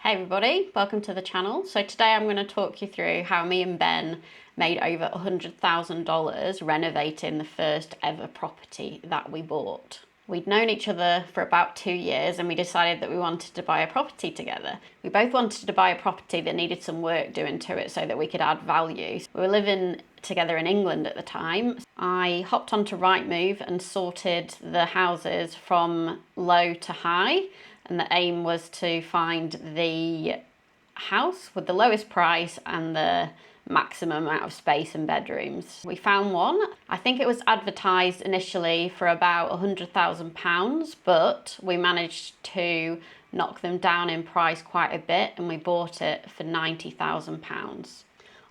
Hey everybody, welcome to the channel. So today I'm going to talk you through how me and Ben made over $100,000 renovating the first ever property that we bought. We'd known each other for about 2 years and we decided that we wanted to buy a property together. We both wanted to buy a property that needed some work doing to it so that we could add value. We were living together in England at the time. I hopped onto Rightmove and sorted the houses from low to high, and the aim was to find the house with the lowest price and the maximum amount of space and bedrooms. We found one. I think it was advertised initially for about £100,000, but we managed to knock them down in price quite a bit and we bought it for £90,000.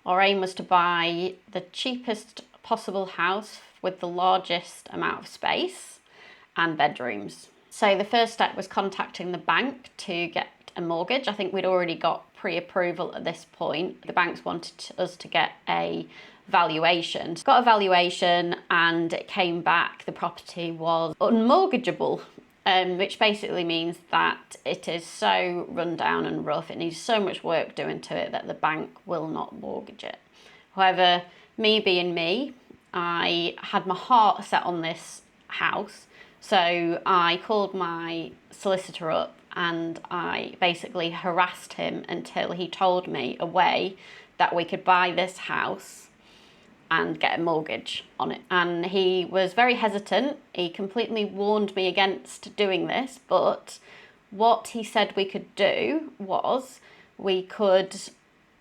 Our aim was to buy the cheapest possible house with the largest amount of space and bedrooms. So the first step was contacting the bank to get a mortgage. I think we'd already got pre-approval at this point. The banks wanted us to get a valuation. Got a valuation and it came back the property was unmortgageable, which basically means that it is so run down and rough, it needs so much work doing to it that the bank will not mortgage it. However, me being me, I had my heart set on this house. So I called my solicitor up and I basically harassed him until he told me a way that we could buy this house and get a mortgage on it. And he was very hesitant. He completely warned me against doing this, but what he said we could do was we could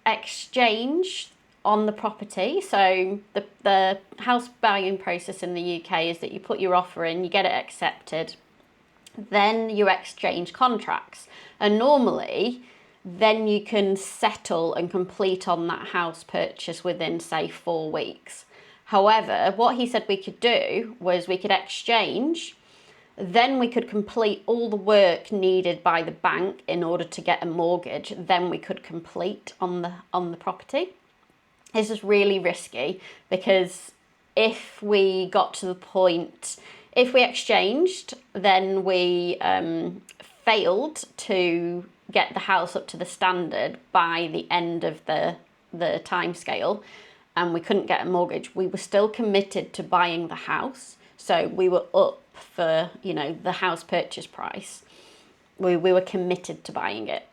exchange on the property. So the house buying process in the UK is that you put your offer in, you get it accepted, then you exchange contracts. And normally, then you can settle and complete on that house purchase within, say, 4 weeks. However, what he said we could do was we could exchange, then we could complete all the work needed by the bank in order to get a mortgage, then we could complete on the property. This is really risky because if we got to the point, if we exchanged, then we failed to get the house up to the standard by the end of the time scale and we couldn't get a mortgage, we were still committed to buying the house. So we were up for, the house purchase price. We were committed to buying it.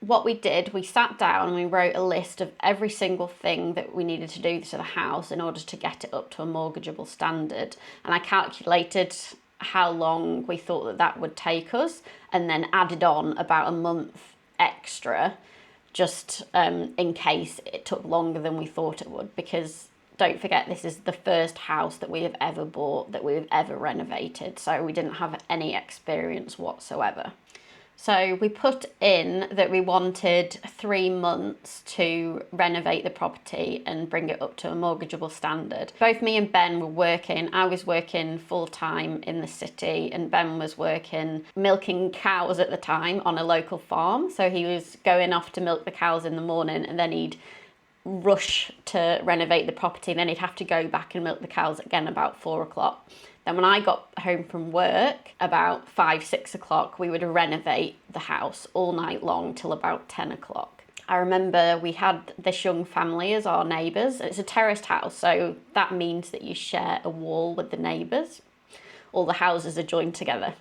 What we did, we sat down and we wrote a list of every single thing that we needed to do to the house in order to get it up to a mortgageable standard. And I calculated how long we thought that would take us and then added on about a month extra just in case it took longer than we thought it would. Because don't forget, this is the first house that we have ever bought, that we've ever renovated. So we didn't have any experience whatsoever. So we put in that we wanted 3 months to renovate the property and bring it up to a mortgageable standard. Both me and Ben were working. I was working full-time in the city and Ben was working milking cows at the time on a local farm. So he was going off to milk the cows in the morning and then he'd rush to renovate the property and then he'd have to go back and milk the cows again about 4 o'clock. Then when I got home from work, about 5, 6 o'clock, we would renovate the house all night long till about 10 o'clock. I remember we had this young family as our neighbours. It's a terraced house, so that means that you share a wall with the neighbours. All the houses are joined together.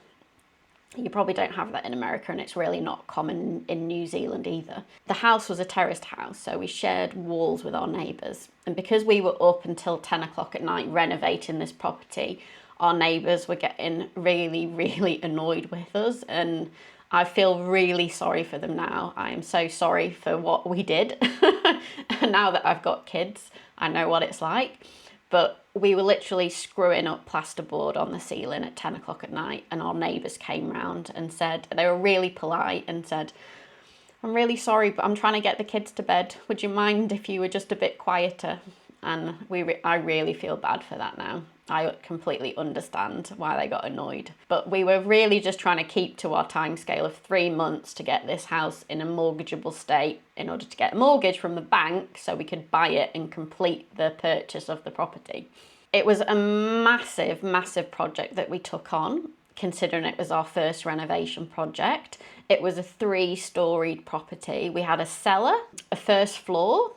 You probably don't have that in America and it's really not common in New Zealand either. The house was a terraced house, so we shared walls with our neighbours. And because we were up until 10 o'clock at night renovating this property, our neighbours were getting really, really annoyed with us and I feel really sorry for them now. I am so sorry for what we did. And now that I've got kids, I know what it's like. But we were literally screwing up plasterboard on the ceiling at 10 o'clock at night and our neighbours came round and said, they were really polite and said, "I'm really sorry, but I'm trying to get the kids to bed. Would you mind if you were just a bit quieter?" And I really feel bad for that now. I completely understand why they got annoyed. But we were really just trying to keep to our time scale of 3 months to get this house in a mortgageable state in order to get a mortgage from the bank so we could buy it and complete the purchase of the property. It was a massive, massive project that we took on considering it was our first renovation project. It was a 3-storied property. We had a cellar, a first floor,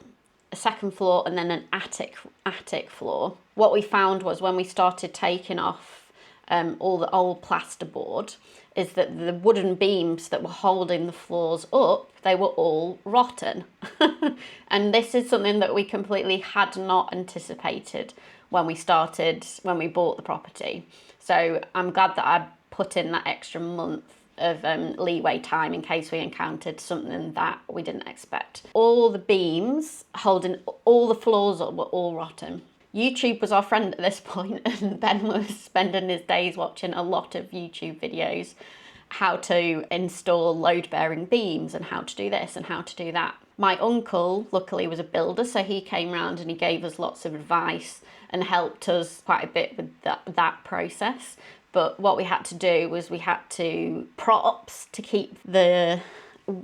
a second floor, and then an attic floor. What we found was when we started taking off all the old plasterboard, is that the wooden beams that were holding the floors up, they were all rotten. And this is something that we completely had not anticipated when we bought the property. So I'm glad that I put in that extra month of leeway time in case we encountered something that we didn't expect. All the beams holding all the floors up were all rotten. YouTube was our friend at this point, and Ben was spending his days watching a lot of YouTube videos, how to install load-bearing beams and how to do this and how to do that. My uncle, luckily, was a builder, so he came round and he gave us lots of advice and helped us quite a bit with that process. But what we had to do was we had to props to keep the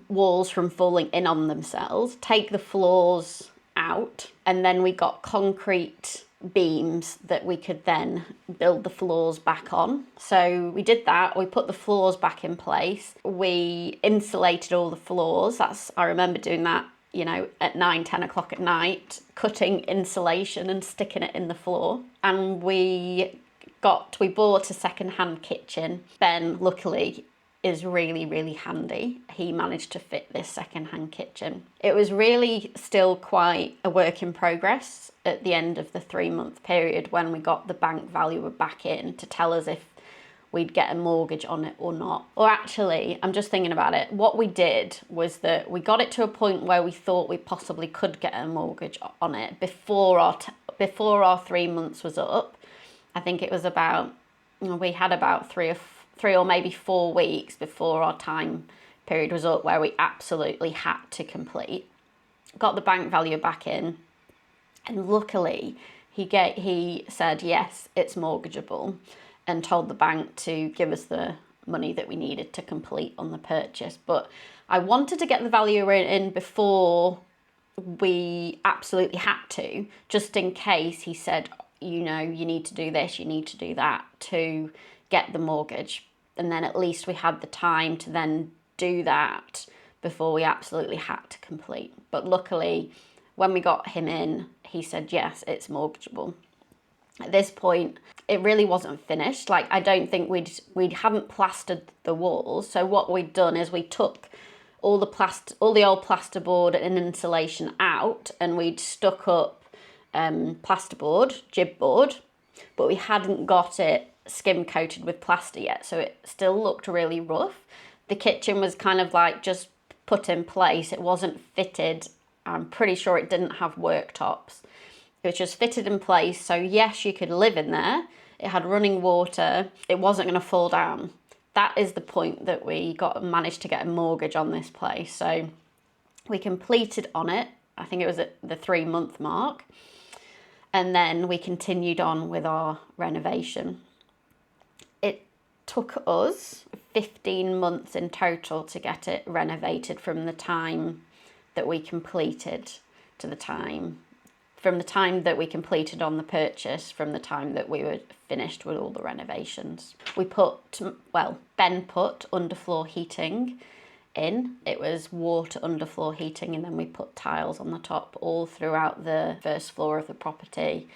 walls from falling in on themselves, take the floors out, and then we got concrete beams that we could then build the floors back on. So we did that, we put the floors back in place, we insulated all the floors. I remember doing that, you know, at 9-10 o'clock at night, cutting insulation and sticking it in the floor. And we bought a second-hand kitchen. Ben, luckily, is really, really handy. He managed to fit this second-hand kitchen. It was really still quite a work in progress at the end of the 3-month period when we got the bank valuer back in to tell us if we'd get a mortgage on it or not. Or actually, I'm just thinking about it, what we did was that we got it to a point where we thought we possibly could get a mortgage on it before our 3 months was up. I think it was we had about three or maybe 4 weeks before our time period was up where we absolutely had to complete. Got the bank value back in, and luckily he said yes, it's mortgageable, and told the bank to give us the money that we needed to complete on the purchase. But I wanted to get the valuer in before we absolutely had to, just in case he said, you know, you need to do this, you need to do that to get the mortgage. And then at least we had the time to then do that before we absolutely had to complete. But luckily, when we got him in, he said, yes, it's mortgageable. At this point, it really wasn't finished. Like, I don't think we hadn't plastered the walls. So what we'd done is we took all the old plasterboard and insulation out, and we'd stuck up plasterboard, jib board, but we hadn't got it skim coated with plaster yet, so it still looked really rough. The kitchen was kind of like just put in place. It wasn't fitted. I'm pretty sure it didn't have worktops. It was just fitted in place, so yes, you could live in there. It had running water. It wasn't going to fall down. That is the point that we managed to get a mortgage on this place. So we completed on it. I think it was at the 3-month mark. And then we continued on with our renovation. It took us 15 months in total to get it renovated from the time that we completed to the time, from the time that we completed on the purchase, from the time that we were finished with all the renovations. Ben put underfloor heating in. It was water underfloor heating, and then we put tiles on the top all throughout the first floor of the property.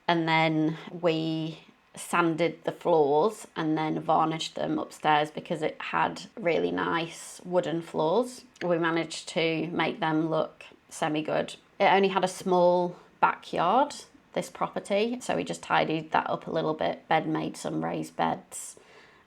And then we sanded the floors and then varnished them upstairs because it had really nice wooden floors. We managed to make them look semi-good. It only had a small backyard, this property, so we just tidied that up a little bit. Ben made some raised beds,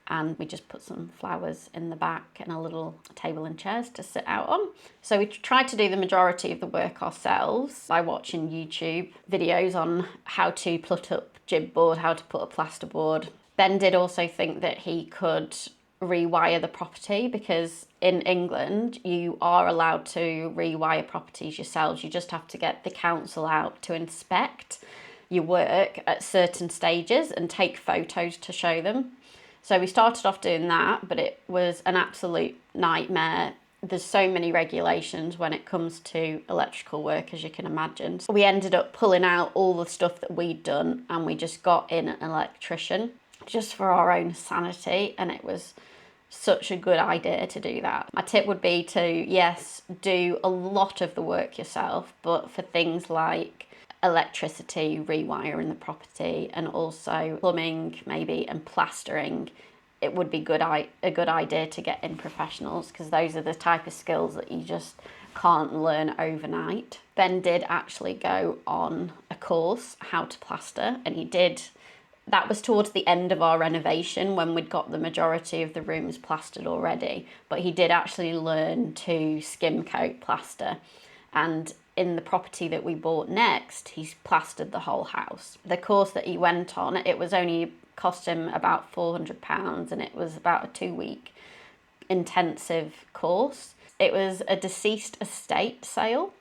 and we just put some flowers in the back and a little table and chairs to sit out on. So we tried to do the majority of the work ourselves by watching YouTube videos on how to put up jib board, how to put up plasterboard. Ben did also think that he could rewire the property, because in England you are allowed to rewire properties yourselves. You just have to get the council out to inspect your work at certain stages and take photos to show them. So we started off doing that, but it was an absolute nightmare. There's so many regulations when it comes to electrical work, as you can imagine. So we ended up pulling out all the stuff that we'd done, and we just got in an electrician just for our own sanity, and it was such a good idea to do that. My tip would be to, yes, do a lot of the work yourself, but for things like electricity, rewiring the property, and also plumbing maybe and plastering, it would be a good idea to get in professionals, because those are the type of skills that you just can't learn overnight. Ben did actually go on a course, how to plaster, and that was towards the end of our renovation when we'd got the majority of the rooms plastered already, but he did actually learn to skim coat plaster. And in the property that we bought next, he's plastered the whole house. The course that he went on, it was only cost him about £400, and it was about a 2-week intensive course. It was a deceased estate sale.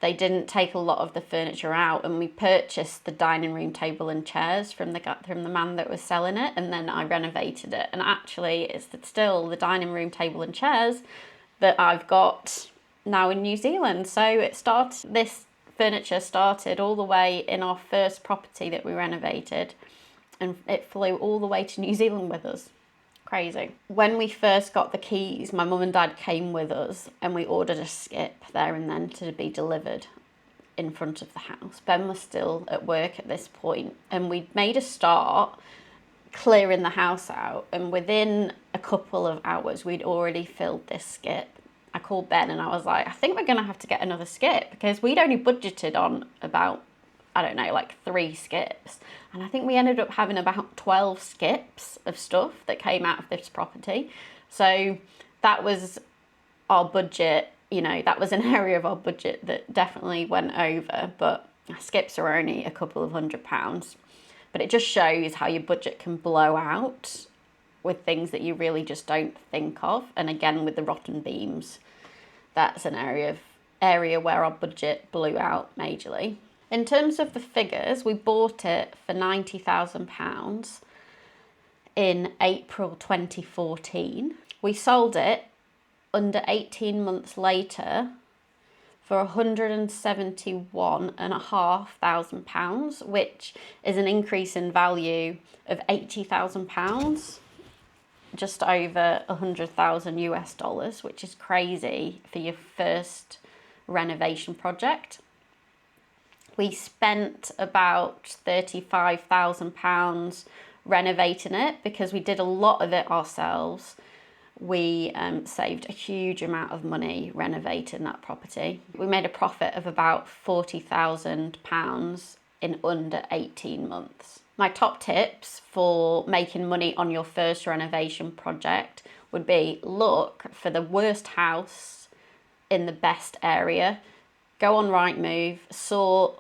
They didn't take a lot of the furniture out, and we purchased the dining room table and chairs from the man that was selling it, and then I renovated it. And actually, it's still the dining room table and chairs that I've got now in New Zealand. So this furniture started all the way in our first property that we renovated, and it flew all the way to New Zealand with us. Crazy. When we first got the keys, my mum and dad came with us, and we ordered a skip there and then to be delivered in front of the house. Ben was still at work at this point, and we made a start clearing the house out, and within a couple of hours we'd already filled this skip. I called Ben and I was like, I think we're gonna have to get another skip, because we'd only budgeted on about, I don't know, like 3 skips. And I think we ended up having about 12 skips of stuff that came out of this property. So that was our budget, that was an area of our budget that definitely went over, but skips are only a couple of £100. But it just shows how your budget can blow out with things that you really just don't think of. And again, with the rotten beams, that's an area where our budget blew out majorly. In terms of the figures, we bought it for £90,000 in April 2014. We sold it under 18 months later for £171,500, which is an increase in value of £80,000, just over 100,000 US dollars, which is crazy for your first renovation project. We spent about £35,000 renovating it because we did a lot of it ourselves. We saved a huge amount of money renovating that property. We made a profit of about £40,000 in under 18 months. My top tips for making money on your first renovation project would be look for the worst house in the best area. Go on Rightmove, sort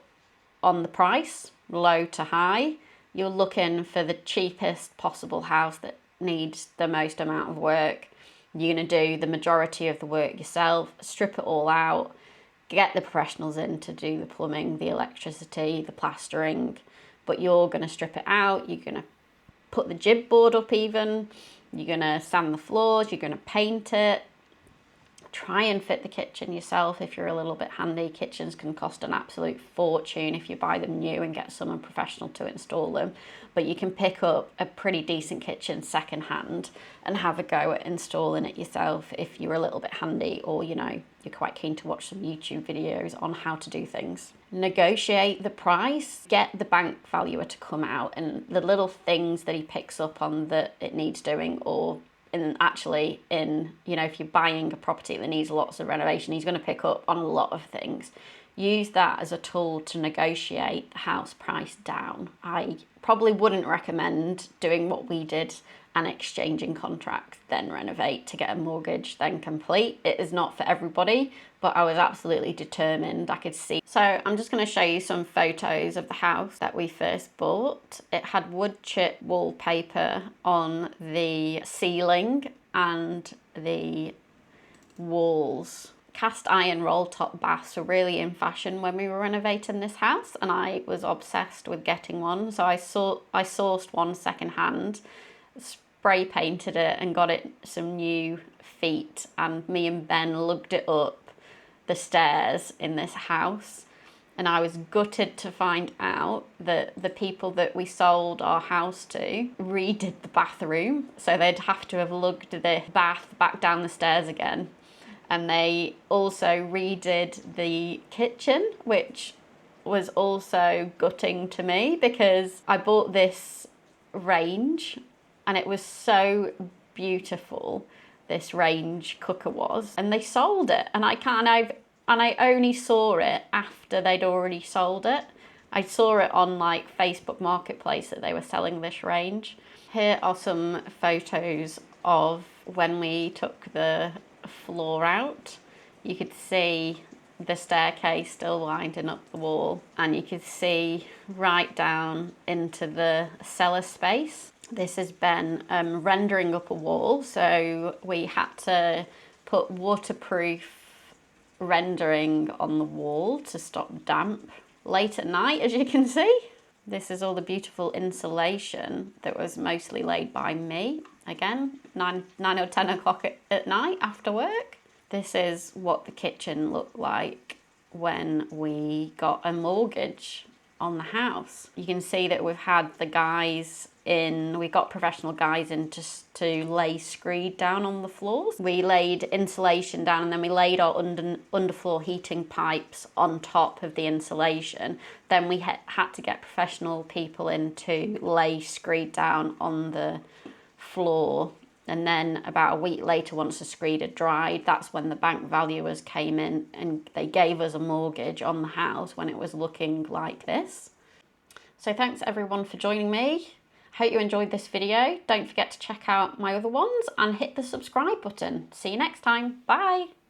on the price, low to high. You're looking for the cheapest possible house that needs the most amount of work. You're going to do the majority of the work yourself, strip it all out, get the professionals in to do the plumbing, the electricity, the plastering, but you're going to strip it out, you're going to put the jib board up even, you're going to sand the floors, you're going to paint it. Try and fit the kitchen yourself if you're a little bit handy. Kitchens can cost an absolute fortune if you buy them new and get someone professional to install them. But you can pick up a pretty decent kitchen secondhand and have a go at installing it yourself if you're a little bit handy, or you're quite keen to watch some YouTube videos on how to do things. Negotiate the price, get the bank valuer to come out, and the little things that he picks up on that it needs doing, or if you're buying a property that needs lots of renovation, he's going to pick up on a lot of things. Use that as a tool to negotiate the house price down. I probably wouldn't recommend doing what we did and exchanging contracts, then renovate to get a mortgage, then complete. It is not for everybody, but I was absolutely determined. I could see. So I'm just going to show you some photos of the house that we first bought. It had wood chip wallpaper on the ceiling and the walls. Cast iron roll top baths were really in fashion when we were renovating this house, and I was obsessed with getting one. So I sourced one secondhand, spray painted it and got it some new feet, and me and Ben lugged it up the stairs in this house, And I was gutted to find out that the people that we sold our house to redid the bathroom. So they'd have to have lugged the bath back down the stairs again. And they also redid the kitchen, which was also gutting to me because I bought this range and it was so beautiful. This range cooker was, and they sold it, and I only saw it after they'd already sold it. I saw it on like Facebook Marketplace that they were selling this range. Here are some photos of when we took the floor out. You could see the staircase still winding up the wall, and you could see right down into the cellar space. This has been rendering up a wall, so we had to put waterproof rendering on the wall to stop damp late at night, as you can see. This is all the beautiful insulation that was mostly laid by me. Again, 9 or 10 o'clock at night after work. This is what the kitchen looked like when we got a mortgage on the house. You can see that we've had the guys in, we got professional guys in to lay screed down on the floors. We laid insulation down, and then we laid our underfloor heating pipes on top of the insulation. Then we had to get professional people in to lay screed down on the floor. And then about a week later, once the screed had dried, that's when the bank valuers came in and they gave us a mortgage on the house when it was looking like this. So thanks everyone for joining me. Hope you enjoyed this video. Don't forget to check out my other ones and hit the subscribe button. See you next time. Bye.